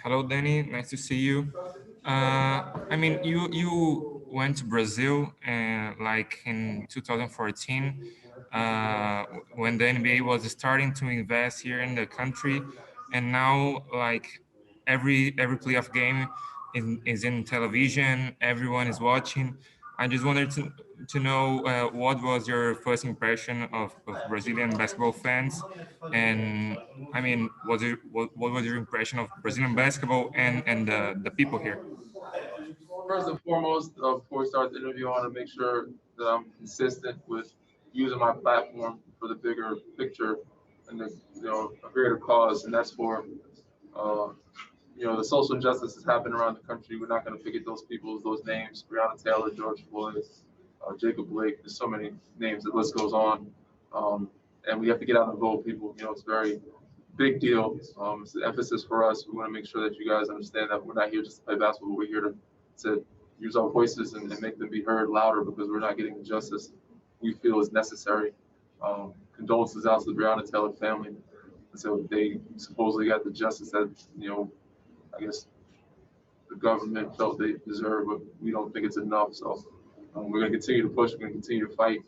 Hello, Danny. Nice to see you. I mean, you went to Brazil like in 2014 when the NBA was starting to invest here in the country, and now like every playoff game is in television. Everyone is watching. I just wanted to know what was your first impression of Brazilian basketball fans, and I mean, what was your impression of Brazilian basketball and the people here? First and foremost, before we start the interview, I want to make sure that I'm consistent with using my platform for the bigger picture and the a greater cause, and that's for uh, the social injustice that's happening around the country. We're not going to forget those people, those names: Breonna Taylor, George Floyd, Jacob Blake. There's so many names. The list goes on, um, and we have to get out and vote, people. It's a very big deal. It's the emphasis for us. We want to make sure that you guys understand that we're not here just to play basketball. We're here to use our voices and make them be heard louder because we're not getting the justice we feel is necessary. Condolences out to the Breonna Taylor family. So they supposedly got the justice that I guess the government felt they deserve, but we don't think it's enough. So we're going to continue to push. We're going to continue to fight.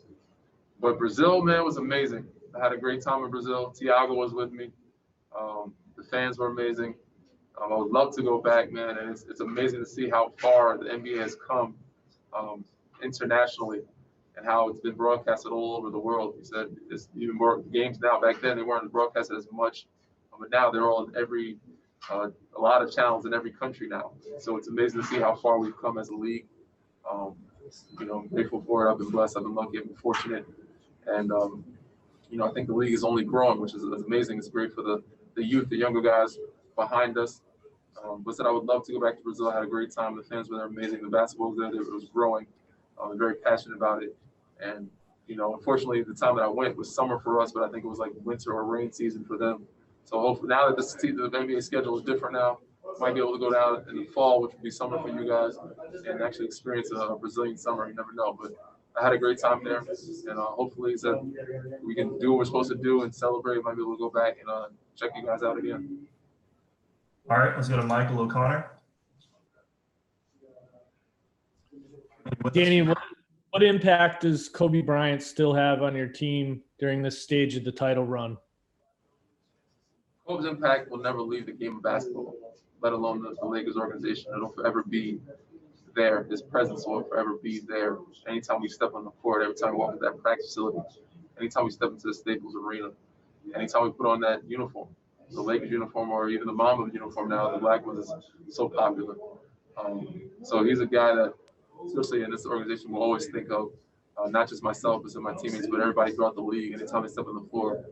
But Brazil, man, was amazing. I had a great time in Brazil. Tiago was with me. The fans were amazing. I would love to go back, man, and it's amazing to see how far the NBA has come um, internationally and how it's been broadcasted all over the world. He said it's even more games now. Back then, they weren't broadcasted as much, but now they're all in a lot of channels in every country now. So it's amazing to see how far we've come as a league. Um, I'm grateful for it. I've been blessed. I've been lucky. I've been fortunate, and I think the league is only growing, which is amazing. It's great for the youth, the younger guys behind us. But said I would love to go back to Brazil. I had a great time. The fans were there amazing. The basketball was there. It was growing. I'm very passionate about it. And, unfortunately, the time that I went was summer for us, but I think it was like winter or rain season for them. So hopefully now that the NBA schedule is different now, might be able to go down in the fall, which would be summer for you guys, and actually experience a Brazilian summer. You never know. But I had a great time there. And hopefully that we can do what we're supposed to do and celebrate. Might be able to go back and check you guys out again. All right, let's go to Michael O'Connor. Danny, what impact does Kobe Bryant still have on your team during this stage of the title run? Kobe's impact will never leave the game of basketball, let alone the Lakers organization. It'll forever be there. His presence will forever be there. Anytime we step on the court, every time we walk into that practice facility, anytime we step into the Staples Arena, anytime we put on that uniform, the Lakers uniform or even the Mamba uniform now, the black one is so popular. So he's a guy that, especially in this organization, we'll always think of, not just myself, but my teammates, but everybody throughout the league. Anytime they step on the floor,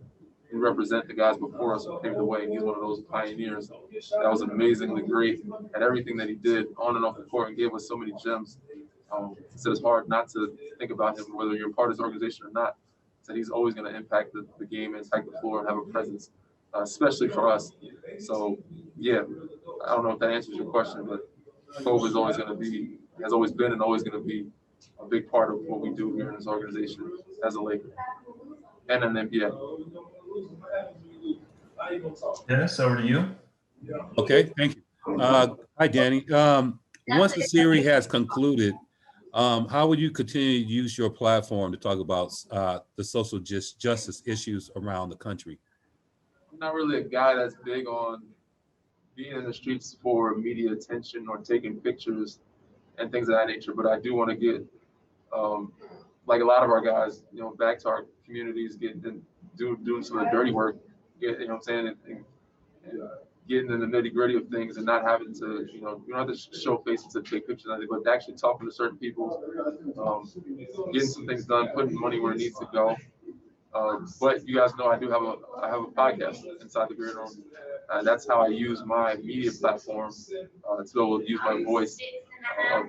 we represent the guys before us who paved the way. He's one of those pioneers that was amazingly great at everything that he did on and off the court and gave us so many gems. So it's hard not to think about him, whether you're a part of his organization or not. So he's always going to impact the game, impact the floor, and have a presence, especially for us. So, yeah, I don't know if that answers your question, but Kobe is always going to be, has always been and always going to be a big part of what we do here in this organization as a Laker and an NBA. Dennis, over to you. Okay, thank you. Hi, Danny. Once the series has concluded, how will you continue to use your platform to talk about the social justice issues around the country? I'm not really a guy that's big on being in the streets for media attention or taking pictures and things of that nature, but I do want to get, like a lot of our guys, back to our communities, doing some of the dirty work, what I'm saying, and getting in the nitty gritty of things and not having to, you don't have to show faces to take pictures, but actually talking to certain people, getting some things done, putting money where it needs to go. But you guys know I have a podcast inside the Beard Room. That's how I use my media platform to be able to use my voice,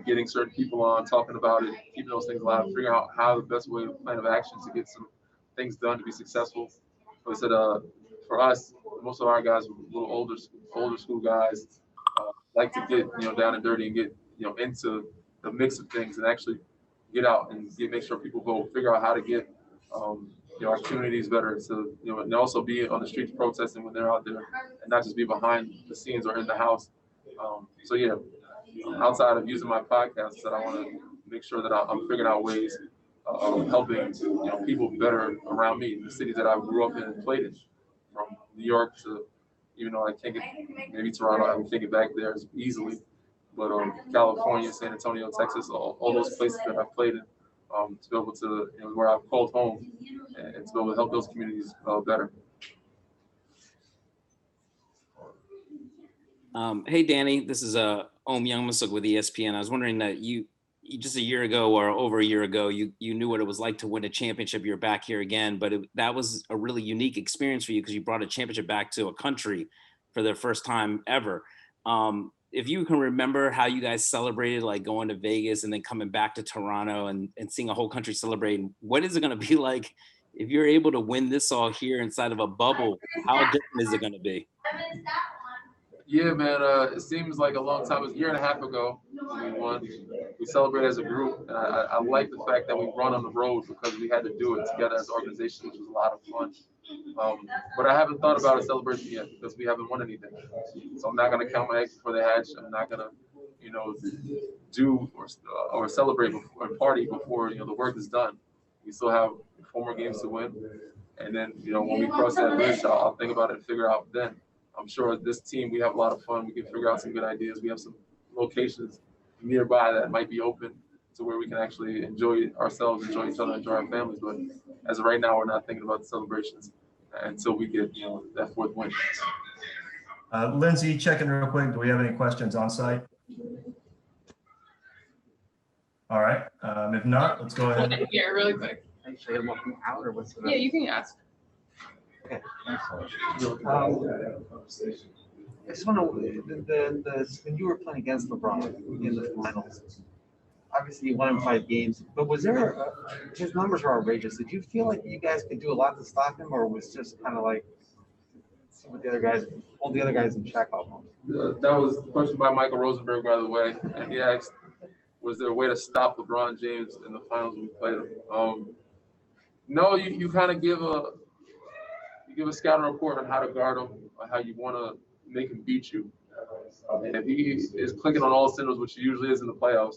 getting certain people on, talking about it, keeping those things alive, figuring out how the best way plan of action to get some things done to be successful. But I said, for us, most of our guys are a little older school guys, like to get down and dirty and get into the mix of things and actually get out and make sure people vote, figure out how to get our communities better, to and also be on the streets protesting when they're out there and not just be behind the scenes or in the house So yeah, outside of using my podcast, that I want to make sure that I'm figuring out ways of helping people better around me, the cities that I grew up in and played in, from New York to, even though I can't get maybe Toronto, I can't get back there as easily, but California, San Antonio, Texas, all those places that I've played in, to be able to where I've called home, and to be able to help those communities better. Hey, Danny, this is Om Youngmasuk with ESPN. I was wondering that you just a year ago or over a year ago, you knew what it was like to win a championship. You're back here again, but that was a really unique experience for you because you brought a championship back to a country for the first time ever. If you can remember how you guys celebrated, like going to Vegas and then coming back to Toronto and seeing a whole country celebrating, what is it going to be like if you're able to win this all here inside of a bubble? How different is it going to be? Yeah, man, it seems like a long time. It was a year and a half ago we won. We celebrated as a group, and I like the fact that we run on the road because we had to do it together as an organization, which was a lot of fun. But I haven't thought about a celebration yet because we haven't won anything. So I'm not going to count my eggs before they hatch. I'm not going to, do or celebrate or party before the work is done. We still have 4 more games to win, and then when we cross that bridge, I'll think about it and figure out then. I'm sure this team, we have a lot of fun. We can figure out some good ideas. We have some locations nearby that might be open to where we can actually enjoy ourselves, enjoy each other, enjoy our families. But as of right now, we're not thinking about the celebrations until we get, that 4th win. Lindsay, checking real quick. Do we have any questions on site? All right. If not, let's go ahead. Yeah, really quick. Should I get them up out or what's the? Yeah, you can ask. Okay. I just want to when you were playing against LeBron in the finals, obviously you won in 5 games, but was there his numbers were outrageous. Did you feel like you guys could do a lot to stop him, or was just kind of like see what the other guys, hold the other guys in check almost? That was a question by Michael Rosenberg, by the way, and he asked, was there a way to stop LeBron James in the finals when we played him? No, you kind of give a scouting report on how to guard him, or how you want to make him beat you. And if he is clicking on all cylinders, which he usually is in the playoffs,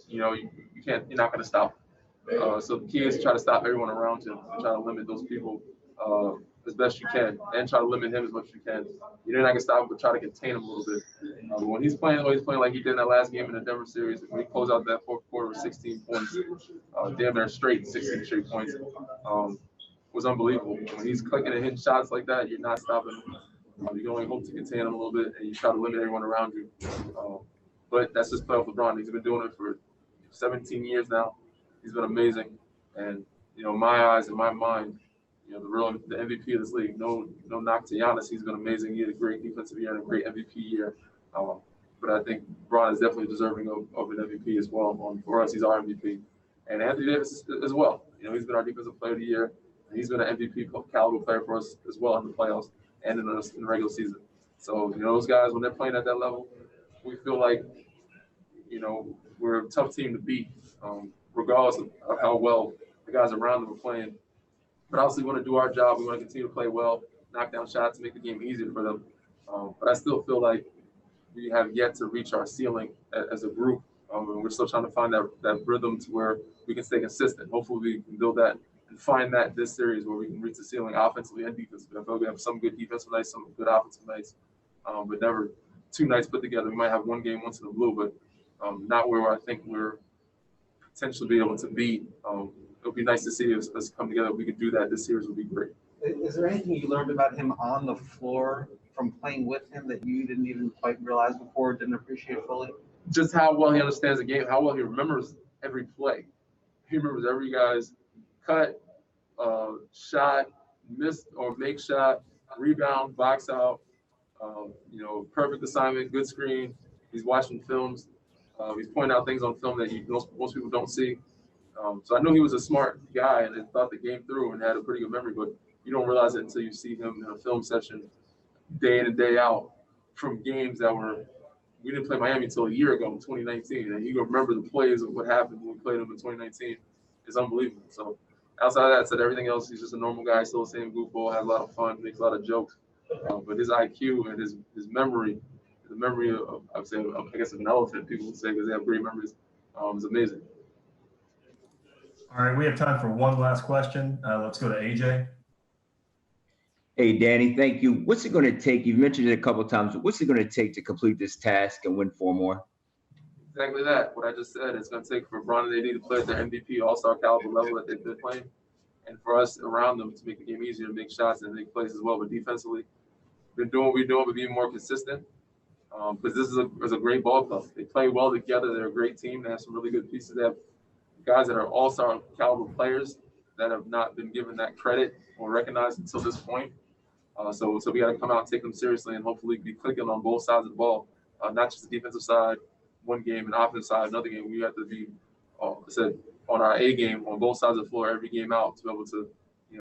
you can't. You're not going to stop him. So the key is to try to stop everyone around him, and try to limit those people as best you can, and try to limit him as much as you can. You're not going to stop him, but try to contain him a little bit. But when he's playing like he did in that last game in the Denver series, when he closed out that 4th quarter with 16 points, damn near straight, 16 straight points. Was unbelievable. When he's clicking and hitting shots like that, you're not stopping him. You can only hope to contain him a little bit, and you try to limit everyone around you. But that's just playoff LeBron. He's been doing it for 17 years now. He's been amazing, and my eyes and my mind, the MVP of this league. No knock to Giannis. He's been amazing. He had a great defensive year and a great MVP year. But I think LeBron is definitely deserving of an MVP as well. For us, he's our MVP, and Anthony Davis as well. He's been our defensive player of the year. He's been an MVP caliber player for us as well in the playoffs and in the regular season. So, those guys, when they're playing at that level, we feel like, we're a tough team to beat, regardless of how well the guys around them are playing. But obviously, we want to do our job. We want to continue to play well, knock down shots, make the game easier for them. But I still feel like we have yet to reach our ceiling as a group. And we're still trying to find that rhythm to where we can stay consistent. Hopefully, we can build that and find that this series where we can reach the ceiling offensively and defensively. I feel like we have some good defensive nights, some good offensive nights, but never 2 nights put together. We might have one game once in a blue, but not where I think we're potentially be able to be. It would be nice to see us come together. If we could do that, this series would be great. Is there anything you learned about him on the floor from playing with him that you didn't even quite realize before, didn't appreciate fully? Just how well he understands the game, how well he remembers every play. He remembers every guy's cut, shot, missed or make shot, rebound, box out, perfect assignment, good screen. He's watching films. He's pointing out things on film that most people don't see. So I knew he was a smart guy and thought the game through and had a pretty good memory, but you don't realize it until you see him in a film session day in and day out from games that we didn't play Miami until a year ago in 2019. And you remember the plays of what happened when we played him in 2019. It's unbelievable. So outside of that, said everything else, he's just a normal guy, still the same goofball, has a lot of fun, makes a lot of jokes. But his IQ and his memory, the memory of, I would say, I guess of an elephant, people would say, because they have great memories, is amazing. All right, we have time for one last question. Let's go to AJ. Hey, Danny, thank you. What's it going to take? You've mentioned it a couple of times. What's it going to take to complete this task and win 4 more? Exactly that. What I just said, it's going to take for Bron and AD to play at their MVP All-Star caliber level that they've been playing, and for us around them to make the game easier to make shots and make plays as well. But defensively, we're doing what we're doing, but being more consistent. Because this is a great ball club. They play well together. They're a great team. They have some really good pieces. They have guys that are all-star caliber players that have not been given that credit or recognized until this point. So we got to come out and take them seriously and hopefully be clicking on both sides of the ball, not just the defensive side, one game, and offensive side, another game. We have to be, I said, on our A game on both sides of the floor every game out to be able to